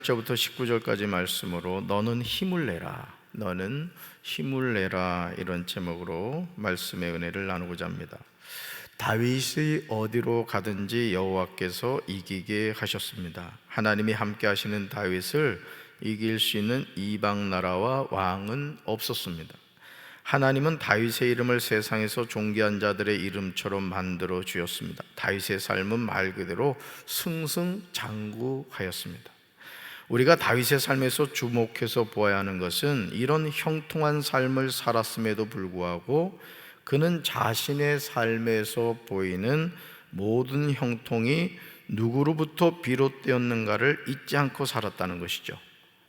1절부터 19절까지 말씀으로 너는 힘을 내라 이런 제목으로 말씀의 은혜를 나누고자 합니다. 다윗이 어디로 가든지 여호와께서 이기게 하셨습니다. 하나님이 함께 하시는 다윗을 이길 수 있는 이방 나라와 왕은 없었습니다. 하나님은 다윗의 이름을 세상에서 존귀한 자들의 이름처럼 만들어 주었습니다. 다윗의 삶은 말 그대로 승승장구하였습니다. 우리가 다윗의 삶에서 주목해서 보아야 하는 것은 이런 형통한 삶을 살았음에도 불구하고 그는 자신의 삶에서 보이는 모든 형통이 누구로부터 비롯되었는가를 잊지 않고 살았다는 것이죠.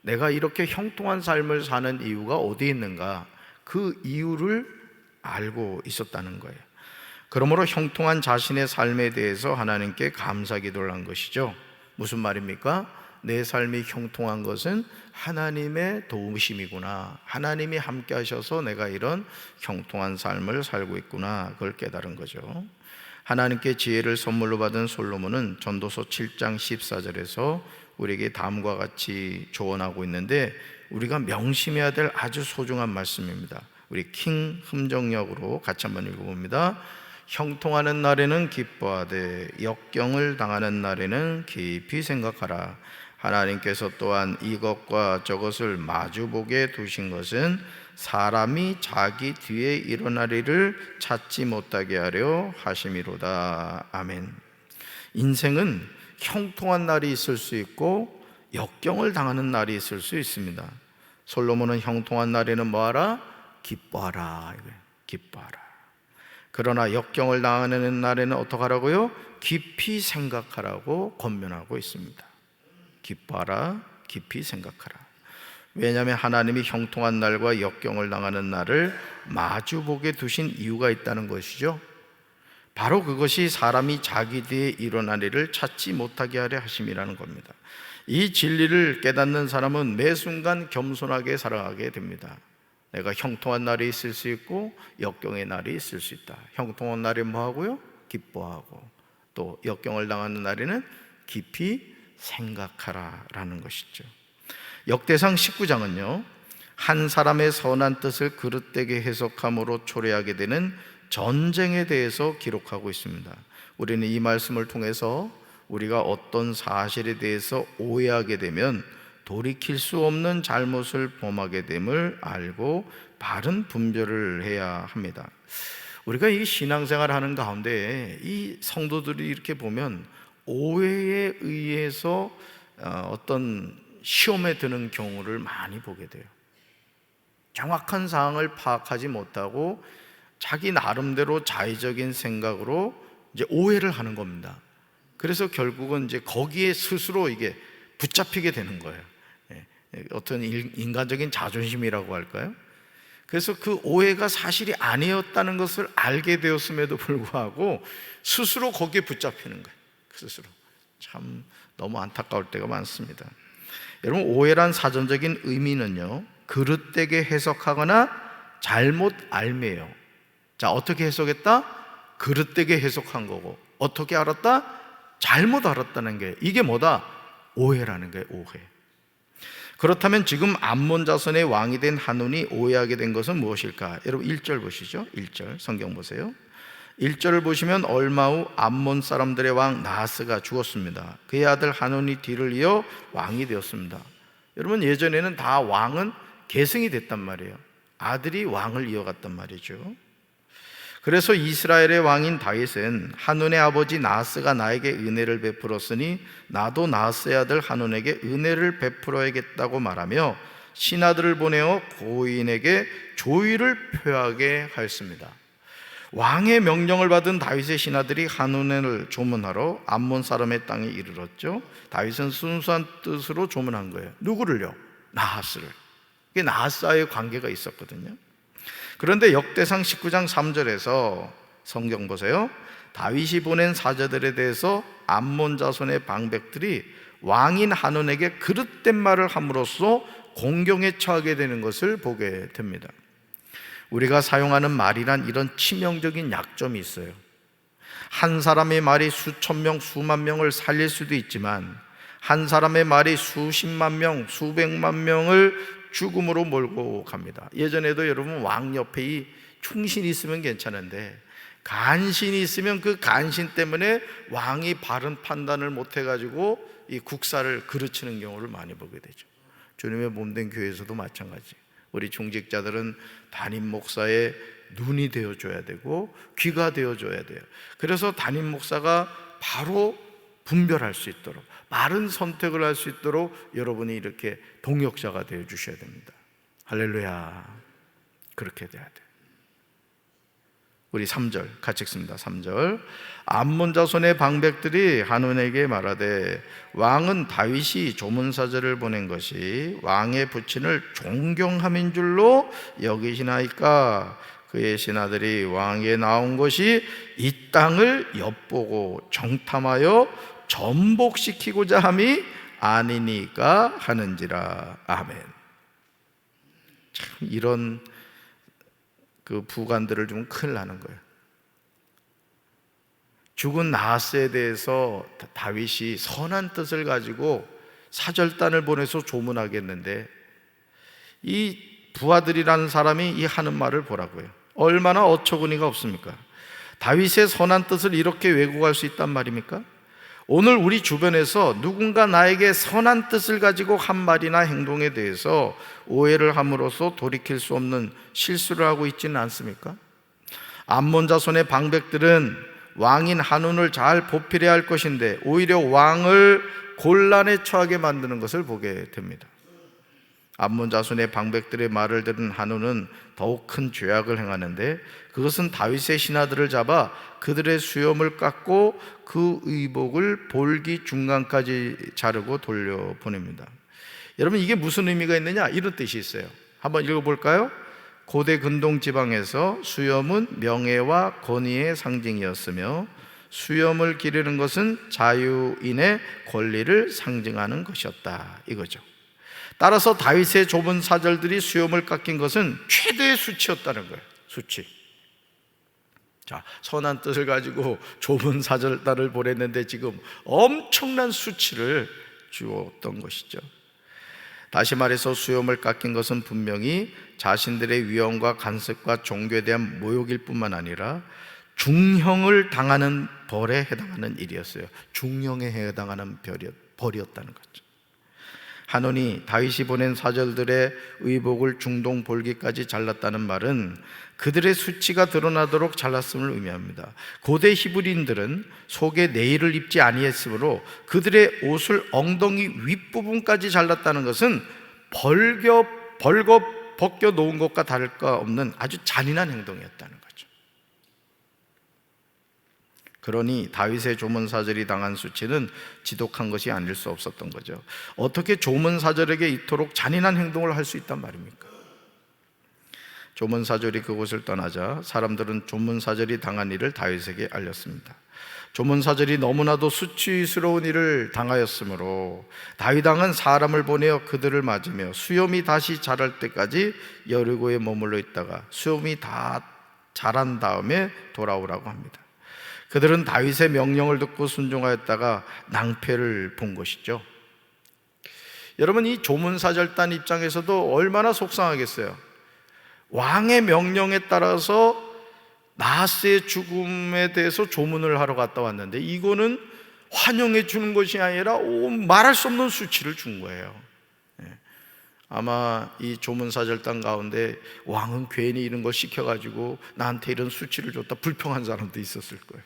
내가 이렇게 형통한 삶을 사는 이유가 어디에 있는가, 그 이유를 알고 있었다는 거예요. 그러므로 형통한 자신의 삶에 대해서 하나님께 감사 기도를 한 것이죠. 무슨 말입니까? 내 삶이 형통한 것은 하나님의 도우심이구나, 하나님이 함께 하셔서 내가 이런 형통한 삶을 살고 있구나, 그걸 깨달은 거죠. 하나님께 지혜를 선물로 받은 솔로몬은 전도서 7장 14절에서 우리에게 다음과 같이 조언하고 있는데, 우리가 명심해야 될 아주 소중한 말씀입니다. 우리 킹 흠정역으로 같이 한번 읽어봅니다. 형통하는 날에는 기뻐하되 역경을 당하는 날에는 깊이 생각하라. 하나님께서 또한 이것과 저것을 마주보게 두신 것은 사람이 자기 뒤에 일어날 일을 찾지 못하게 하려 하심이로다. 아멘. 인생은 형통한 날이 있을 수 있고 역경을 당하는 날이 있을 수 있습니다. 솔로몬은 형통한 날에는 뭐하라? 기뻐하라. 기뻐하라. 그러나 역경을 당하는 날에는 어떻게 하라고요? 깊이 생각하라고 권면하고 있습니다. 기뻐하라, 깊이 생각하라. 왜냐하면 하나님이 형통한 날과 역경을 당하는 날을 마주보게 두신 이유가 있다는 것이죠. 바로 그것이 사람이 자기 뒤에 일어날 일을 찾지 못하게 하려 하심이라는 겁니다. 이 진리를 깨닫는 사람은 매 순간 겸손하게 살아가게 됩니다. 내가 형통한 날이 있을 수 있고 역경의 날이 있을 수 있다. 형통한 날에 뭐 하고요? 기뻐하고, 또 역경을 당하는 날에는 깊이 생각하라라는 것이죠. 역대상 19장은요, 한 사람의 선한 뜻을 그릇되게 해석함으로 초래하게 되는 전쟁에 대해서 기록하고 있습니다. 우리는 이 말씀을 통해서 우리가 어떤 사실에 대해서 오해하게 되면 돌이킬 수 없는 잘못을 범하게 됨을 알고 바른 분별을 해야 합니다. 우리가 이 신앙생활을 하는 가운데 이 성도들이 이렇게 보면 오해에 의해서 어떤 시험에 드는 경우를 많이 보게 돼요. 정확한 사항을 파악하지 못하고 자기 나름대로 자의적인 생각으로 이제 오해를 하는 겁니다. 그래서 결국은 이제 거기에 스스로 이게 붙잡히게 되는 거예요. 어떤 인간적인 자존심이라고 할까요? 그래서 그 오해가 사실이 아니었다는 것을 알게 되었음에도 불구하고 스스로 거기에 붙잡히는 거예요. 스스로. 참 너무 안타까울 때가 많습니다. 여러분, 오해란 사전적인 의미는요, 그릇되게 해석하거나 잘못 알매요. 자, 어떻게 해석했다? 그릇되게 해석한 거고, 어떻게 알았다? 잘못 알았다는 게, 이게 뭐다? 오해라는 거예요. 오해. 그렇다면 지금 암몬 자손의 왕이 된 한온이 오해하게 된 것은 무엇일까? 여러분 1절 보시죠. 1절 성경 보세요. 1절을 보시면 얼마 후 암몬 사람들의 왕 나하스가 죽었습니다. 그의 아들 한온이 뒤를 이어 왕이 되었습니다. 여러분, 예전에는 다 왕은 계승이 됐단 말이에요. 아들이 왕을 이어갔단 말이죠. 그래서 이스라엘의 왕인 다윗은 한온의 아버지 나하스가 나에게 은혜를 베풀었으니 나도 나하스의 아들 한온에게 은혜를 베풀어야겠다고 말하며 신하들을 보내어 고인에게 조의를 표하게 하였습니다. 왕의 명령을 받은 다윗의 신하들이 한온을 조문하러 암몬 사람의 땅에 이르렀죠. 다윗은 순수한 뜻으로 조문한 거예요. 누구를요? 나하스를. 이게 나하스와의 관계가 있었거든요. 그런데 역대상 19장 3절에서 성경 보세요. 다윗이 보낸 사자들에 대해서 암몬 자손의 방백들이 왕인 한온에게 그릇된 말을 함으로써 공경에 처하게 되는 것을 보게 됩니다. 우리가 사용하는 말이란 이런 치명적인 약점이 있어요. 한 사람의 말이 수천 명, 수만 명을 살릴 수도 있지만 한 사람의 말이 수십만 명, 수백만 명을 죽음으로 몰고 갑니다. 예전에도 여러분 왕 옆에 이 충신이 있으면 괜찮은데 간신이 있으면 그 간신 때문에 왕이 바른 판단을 못 해가지고 이 국사를 그르치는 경우를 많이 보게 되죠. 주님의 몸된 교회에서도 마찬가지. 우리 중직자들은 담임 목사의 눈이 되어줘야 되고 귀가 되어줘야 돼요. 그래서 담임 목사가 바로 분별할 수 있도록, 바른 선택을 할 수 있도록 여러분이 이렇게 동역자가 되어주셔야 됩니다. 할렐루야. 그렇게 돼야 돼요. 우리 3절 같이 읽습니다. 3절. 암몬 자손의 방백들이 한온에게 말하되 왕은 다윗이 조문사절을 보낸 것이 왕의 부친을 존경함인 줄로 여기시나이까? 그의 신하들이 왕에게 나온 것이 이 땅을 엿보고 정탐하여 전복시키고자 함이 아니니까 하는지라. 아멘. 참 이런 그 부관들을 주면 큰일 나는 거예요. 죽은 나하스에 대해서 다윗이 선한 뜻을 가지고 사절단을 보내서 조문하겠는데 이 부하들이라는 사람이 이 하는 말을 보라고요. 얼마나 어처구니가 없습니까? 다윗의 선한 뜻을 이렇게 왜곡할 수 있단 말입니까? 오늘 우리 주변에서 누군가 나에게 선한 뜻을 가지고 한 말이나 행동에 대해서 오해를 함으로써 돌이킬 수 없는 실수를 하고 있지는 않습니까? 암몬 자손의 방백들은 왕인 한온을 잘 보필해야 할 것인데 오히려 왕을 곤란에 처하게 만드는 것을 보게 됩니다. 암몬 자손의 방백들의 말을 들은 한온은 더욱 큰 죄악을 행하는데 그것은 다윗의 신하들을 잡아 그들의 수염을 깎고 그 의복을 볼기 중간까지 자르고 돌려보냅니다. 여러분 이게 무슨 의미가 있느냐? 이런 뜻이 있어요. 한번 읽어볼까요? 고대 근동 지방에서 수염은 명예와 권위의 상징이었으며 수염을 기르는 것은 자유인의 권리를 상징하는 것이었다, 이거죠. 따라서 다윗의 좁은 사절들이 수염을 깎인 것은 최대의 수치였다는 거예요. 수치. 자, 선한 뜻을 가지고 좁은 사절단을 보냈는데 지금 엄청난 수치를 주었던 것이죠. 다시 말해서 수염을 깎인 것은 분명히 자신들의 위험과 간섭과 종교에 대한 모욕일 뿐만 아니라 중형을 당하는 벌에 해당하는 일이었어요. 중형에 해당하는 벌이었다는 거죠. 한온이 다윗이 보낸 사절들의 의복을 중동 볼기까지 잘랐다는 말은 그들의 수치가 드러나도록 잘랐음을 의미합니다. 고대 히브리인들은 속에 네일을 입지 아니했으므로 그들의 옷을 엉덩이 윗부분까지 잘랐다는 것은 벌거 벗겨 놓은 것과 다를 바 없는 아주 잔인한 행동이었다는 거죠. 그러니 다윗의 조문사절이 당한 수치는 지독한 것이 아닐 수 없었던 거죠. 어떻게 조문사절에게 이토록 잔인한 행동을 할 수 있단 말입니까? 조문사절이 그곳을 떠나자 사람들은 조문사절이 당한 일을 다윗에게 알렸습니다. 조문사절이 너무나도 수치스러운 일을 당하였으므로 다윗 왕은 사람을 보내어 그들을 맞으며 수염이 다시 자랄 때까지 여리고에 머물러 있다가 수염이 다 자란 다음에 돌아오라고 합니다. 그들은 다윗의 명령을 듣고 순종하였다가 낭패를 본 것이죠. 여러분, 이 조문사절단 입장에서도 얼마나 속상하겠어요. 왕의 명령에 따라서 나하스의 죽음에 대해서 조문을 하러 갔다 왔는데 이거는 환영해 주는 것이 아니라 말할 수 없는 수치를 준 거예요. 아마 이 조문사절단 가운데 왕은 괜히 이런 걸 시켜가지고 나한테 이런 수치를 줬다 불평한 사람도 있었을 거예요.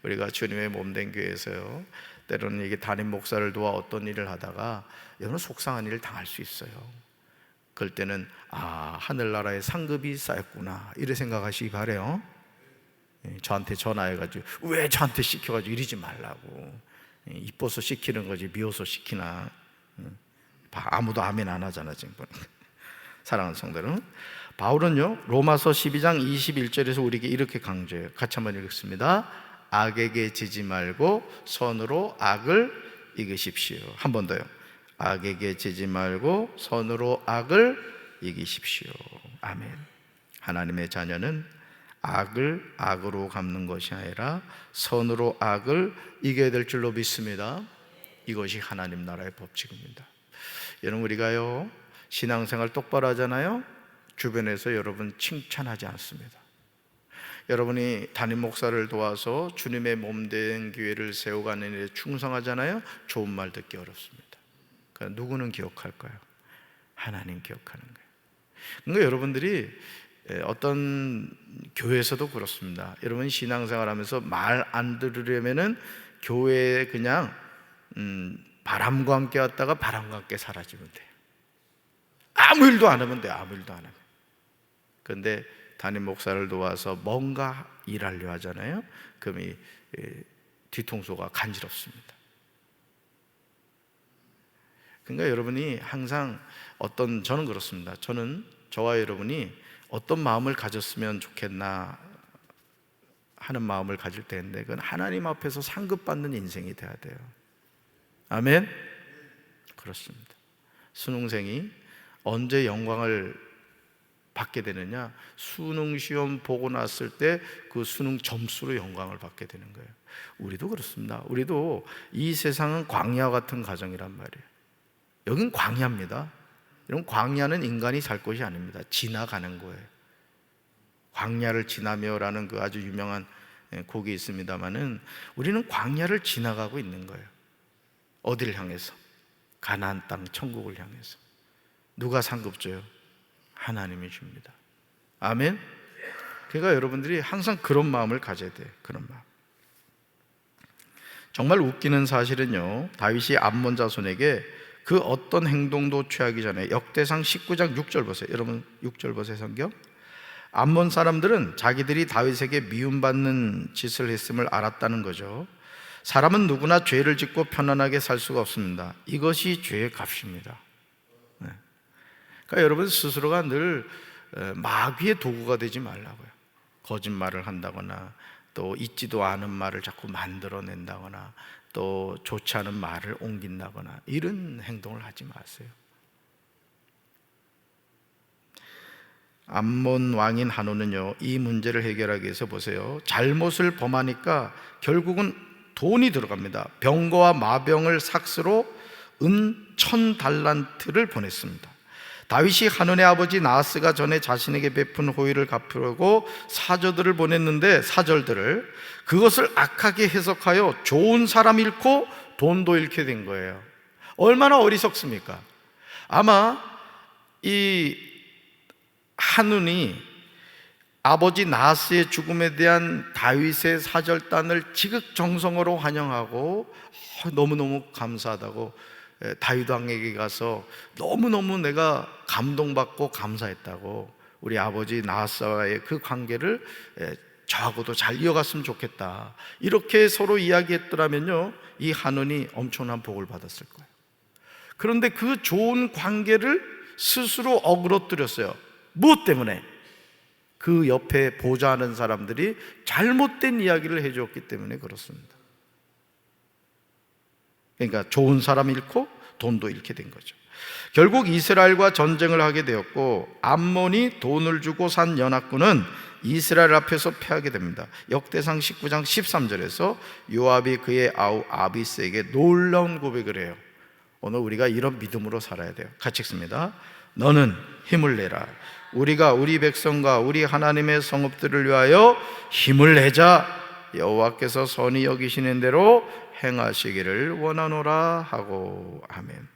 우리가 주님의 몸된 교회에서요, 때로는 이게 담임 목사를 도와 어떤 일을 하다가 여러분 속상한 일을 당할 수 있어요. 그럴 때는 하늘나라에 상급이 쌓였구나 이렇게 생각하시기 바래요. 저한테 전화해가지고 왜 저한테 시켜가지고 이러지 말라고. 이뻐서 시키는 거지 미워서 시키나. 아무도 아멘 안 하잖아 지금. 사랑하는 성도는, 바울은요 로마서 12장 21절에서 우리에게 이렇게 강조해요. 같이 한번 읽겠습니다. 악에게 지지 말고 선으로 악을 이기십시오. 한 번 더요. 악에게 지지 말고 선으로 악을 이기십시오. 아멘. 하나님의 자녀는 악을 악으로 갚는 것이 아니라 선으로 악을 이겨야 될 줄로 믿습니다. 이것이 하나님 나라의 법칙입니다. 여러분, 우리가요 신앙생활 똑바로 하잖아요. 주변에서 여러분 칭찬하지 않습니다. 여러분이 담임 목사를 도와서 주님의 몸된 교회를 세워가는 일에 충성하잖아요. 좋은 말 듣기 어렵습니다. 그러니까 누구는 기억할까요? 하나님 기억하는 거예요. 그러니까 여러분들이 어떤 교회에서도 그렇습니다. 여러분 신앙생활 하면서 말 안 들으려면은 교회에 그냥 바람과 함께 왔다가 바람과 함께 사라지면 돼요. 아무 일도 안 하면 돼요. 아무 일도 안 하면. 그런데 담임 목사를 도와서 뭔가 일하려 하잖아요. 그럼 이 뒤통수가 간지럽습니다. 그러니까 여러분이 항상 저는 그렇습니다. 저는 저와 여러분이 어떤 마음을 가졌으면 좋겠나 하는 마음을 가질 때인데, 그건 하나님 앞에서 상급받는 인생이 돼야 돼요. 아멘? 그렇습니다. 수능생이 언제 영광을 받게 되느냐? 수능 시험 보고 났을 때 그 수능 점수로 영광을 받게 되는 거예요. 우리도 그렇습니다. 우리도 이 세상은 광야 같은 가정이란 말이에요. 여긴 광야입니다. 이런 광야는 인간이 살 곳이 아닙니다. 지나가는 거예요. 광야를 지나며라는 그 아주 유명한 곡이 있습니다만은 우리는 광야를 지나가고 있는 거예요. 어디를 향해서? 가나안 땅, 천국을 향해서. 누가 상급줘요? 하나님이 줍니다. 아멘? 그러니까 여러분들이 항상 그런 마음을 가져야 돼요. 그런 마음. 정말 웃기는 사실은요, 다윗이 암몬 자손에게 그 어떤 행동도 취하기 전에 역대상 19장 6절 보세요. 여러분 6절 보세요. 성경. 암몬 사람들은 자기들이 다윗에게 미움받는 짓을 했음을 알았다는 거죠. 사람은 누구나 죄를 짓고 편안하게 살 수가 없습니다. 이것이 죄의 값입니다. 그러니까 여러분 스스로가 늘 마귀의 도구가 되지 말라고요. 거짓말을 한다거나 또 있지도 않은 말을 자꾸 만들어낸다거나 또 좋지 않은 말을 옮긴다거나 이런 행동을 하지 마세요. 암몬 왕인 한온은요, 이 문제를 해결하기 위해서 보세요, 잘못을 범하니까 결국은 돈이 들어갑니다. 병거와 마병을 삭스로 은 1000달란트를 보냈습니다. 다윗이 한온의 아버지 나하스가 전에 자신에게 베푼 호의를 갚으려고 사절들을 보냈는데 그것을 악하게 해석하여 좋은 사람 잃고 돈도 잃게 된 거예요. 얼마나 어리석습니까? 아마 이 한온이 아버지 나하스의 죽음에 대한 다윗의 사절단을 지극정성으로 환영하고 너무너무 감사하다고 다윗 왕에게 가서 너무너무 내가 감동받고 감사했다고, 우리 아버지 나하스와의 그 관계를 저하고도 잘 이어갔으면 좋겠다, 이렇게 서로 이야기했더라면요, 이 한온이 엄청난 복을 받았을 거예요. 그런데 그 좋은 관계를 스스로 어그러뜨렸어요. 무엇 때문에? 그 옆에 보좌하는 사람들이 잘못된 이야기를 해주었기 때문에 그렇습니다. 그러니까 좋은 사람 잃고 돈도 잃게 된 거죠. 결국 이스라엘과 전쟁을 하게 되었고, 암몬이 돈을 주고 산 연합군은 이스라엘 앞에서 패하게 됩니다. 역대상 19장 13절에서 요압이 그의 아우 아비스에게 놀라운 고백을 해요. 오늘 우리가 이런 믿음으로 살아야 돼요. 같이 읽습니다. 너는 힘을 내라. 우리가 우리 백성과 우리 하나님의 성읍들을 위하여 힘을 내자. 여호와께서 선히 여기시는 대로 행하시기를 원하노라 하고. 아멘.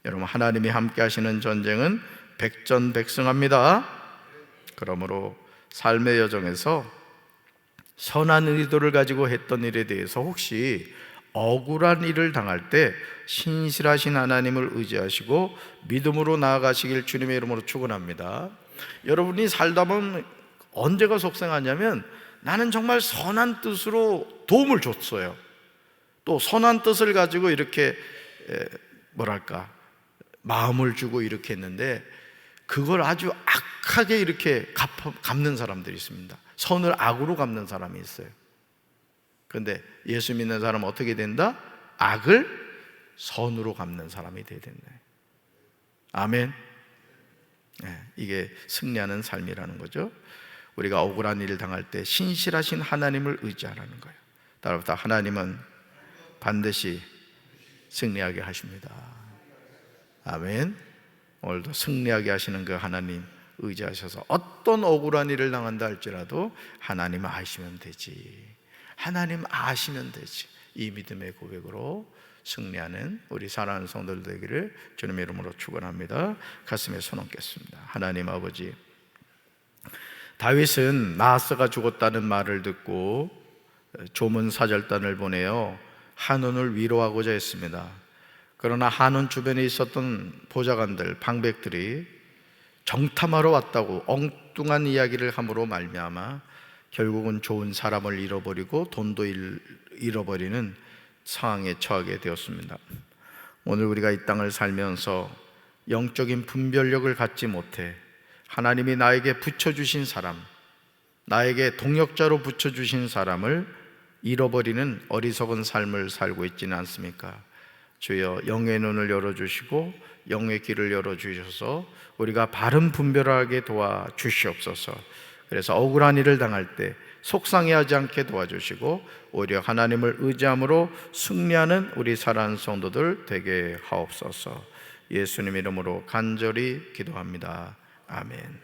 여러분, 하나님이 함께 하시는 전쟁은 백전백승합니다. 그러므로 삶의 여정에서 선한 의도를 가지고 했던 일에 대해서 혹시 억울한 일을 당할 때 신실하신 하나님을 의지하시고 믿음으로 나아가시길 주님의 이름으로 축원합니다. 여러분이 살다 보면 언제가 속상하냐면, 나는 정말 선한 뜻으로 도움을 줬어요. 또 선한 뜻을 가지고 이렇게 마음을 주고 이렇게 했는데 그걸 아주 악하게 이렇게 갚는 사람들이 있습니다. 선을 악으로 갚는 사람이 있어요. 그런데 예수 믿는 사람은 어떻게 된다? 악을 선으로 갚는 사람이 돼야 된다. 아멘. 이게 승리하는 삶이라는 거죠. 우리가 억울한 일을 당할 때 신실하신 하나님을 의지하라는 거예요. 따라서 하나님은 반드시 승리하게 하십니다. 아멘. 오늘도 승리하게 하시는 그 하나님 의지하셔서 어떤 억울한 일을 당한다 할지라도 하나님 아시면 되지, 하나님 아시면 되지, 이 믿음의 고백으로 승리하는 우리 사랑하는 성도들 되기를 주님의 이름으로 축원합니다. 가슴에 손 얹겠습니다. 하나님 아버지, 다윗은 나하스가 죽었다는 말을 듣고 조문 사절단을 보내어 한온을 위로하고자 했습니다. 그러나 한온 주변에 있었던 보좌관들, 방백들이 정탐하러 왔다고 엉뚱한 이야기를 함으로 말미암아 결국은 좋은 사람을 잃어버리고 돈도 잃어버리는 상황에 처하게 되었습니다. 오늘 우리가 이 땅을 살면서 영적인 분별력을 갖지 못해 하나님이 나에게 붙여주신 사람, 나에게 동역자로 붙여주신 사람을 잃어버리는 어리석은 삶을 살고 있지는 않습니까? 주여, 영의 눈을 열어주시고 영의 길을 열어주셔서 우리가 바른 분별하게 도와주시옵소서. 그래서 억울한 일을 당할 때 속상해하지 않게 도와주시고 오히려 하나님을 의지함으로 승리하는 우리 사랑하는 성도들 되게 하옵소서. 예수님 이름으로 간절히 기도합니다. 아멘.